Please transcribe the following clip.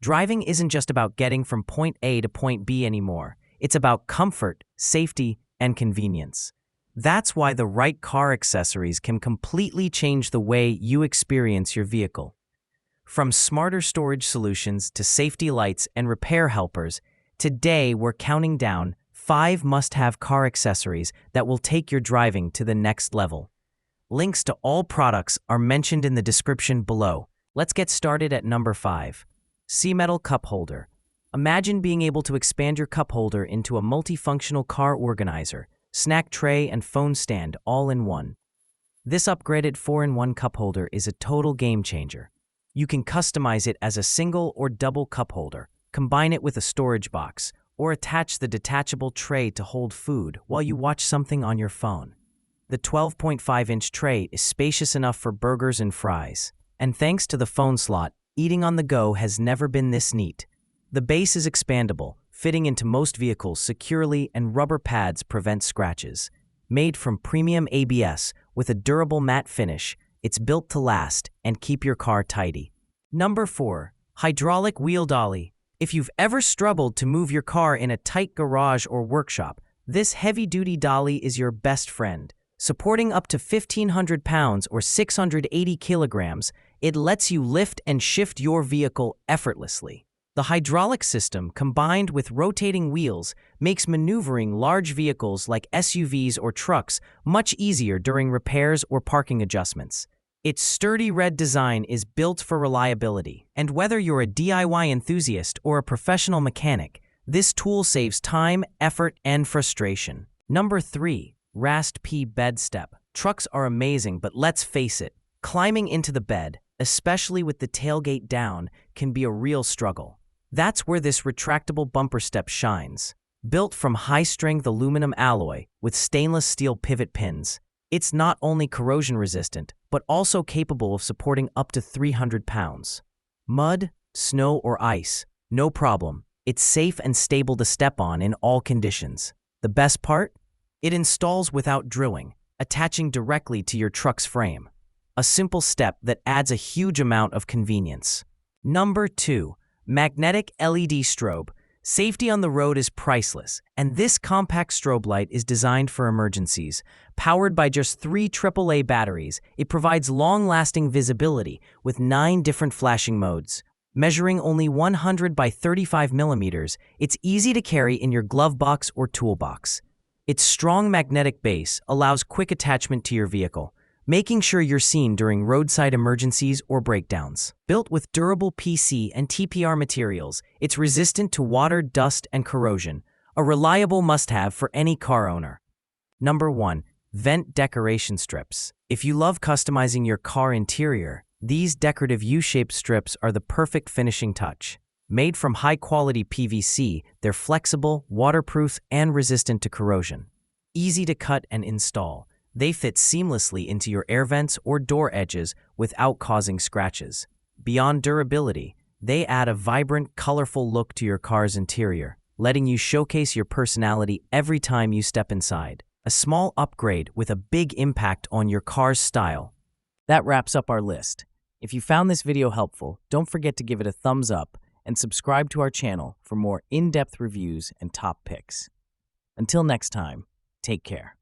Driving isn't just about getting from point A to point B anymore. It's about comfort, safety, and convenience. That's why the right car accessories can completely change the way you experience your vehicle. From smarter storage solutions to safety lights and repair helpers, today we're counting down 5 must-have car accessories that will take your driving to the next level. Links to all products are mentioned in the description below. Let's get started at number 5. SEAMETAL Cup Holder. Imagine being able to expand your cup holder into a multifunctional car organizer, snack tray, and phone stand all in one. This upgraded 4-in-1 cup holder is a total game changer. You can customize it as a single or double cup holder, combine it with a storage box, or attach the detachable tray to hold food while you watch something on your phone. The 12.5-inch tray is spacious enough for burgers and fries, and thanks to the phone slot, eating on the go has never been this neat. The base is expandable, fitting into most vehicles securely, and rubber pads prevent scratches. Made from premium ABS with a durable matte finish, it's built to last and keep your car tidy. Number 4. Hydraulic Wheel Dolly. If you've ever struggled to move your car in a tight garage or workshop, this heavy-duty dolly is your best friend. Supporting up to 1,500 pounds or 680 kilograms, it lets you lift and shift your vehicle effortlessly. The hydraulic system, combined with rotating wheels, makes maneuvering large vehicles like SUVs or trucks much easier during repairs or parking adjustments. Its sturdy red design is built for reliability, and whether you're a DIY enthusiast or a professional mechanic, this tool saves time, effort, and frustration. Number 3. RASTP Bed Step. Trucks are amazing, but let's face it, climbing into the bed, especially with the tailgate down, can be a real struggle. That's where this retractable bumper step shines. Built from high-strength aluminum alloy with stainless steel pivot pins, it's not only corrosion-resistant, but also capable of supporting up to 300 pounds. Mud, snow, or ice, no problem. It's safe and stable to step on in all conditions. The best part? It installs without drilling, attaching directly to your truck's frame. A simple step that adds a huge amount of convenience. Number 2. Magnetic LED Strobe. Safety on the road is priceless, and this compact strobe light is designed for emergencies. Powered by just 3 AAA batteries, it provides long-lasting visibility with 9 different flashing modes. Measuring only 100 by 35 millimeters, it's easy to carry in your glove box or toolbox. Its strong magnetic base allows quick attachment to your vehicle, making sure you're seen during roadside emergencies or breakdowns. Built with durable PC and TPR materials, it's resistant to water, dust, and corrosion, a reliable must-have for any car owner. Number 1. Vent Decoration Strips. If you love customizing your car interior, these decorative U-shaped strips are the perfect finishing touch. Made from high-quality PVC, they're flexible, waterproof, and resistant to corrosion. Easy to cut and install, they fit seamlessly into your air vents or door edges without causing scratches. Beyond durability, they add a vibrant, colorful look to your car's interior, letting you showcase your personality every time you step inside. A small upgrade with a big impact on your car's style. That wraps up our list. If you found this video helpful, don't forget to give it a thumbs up and subscribe to our channel for more in-depth reviews and top picks. Until next time, take care.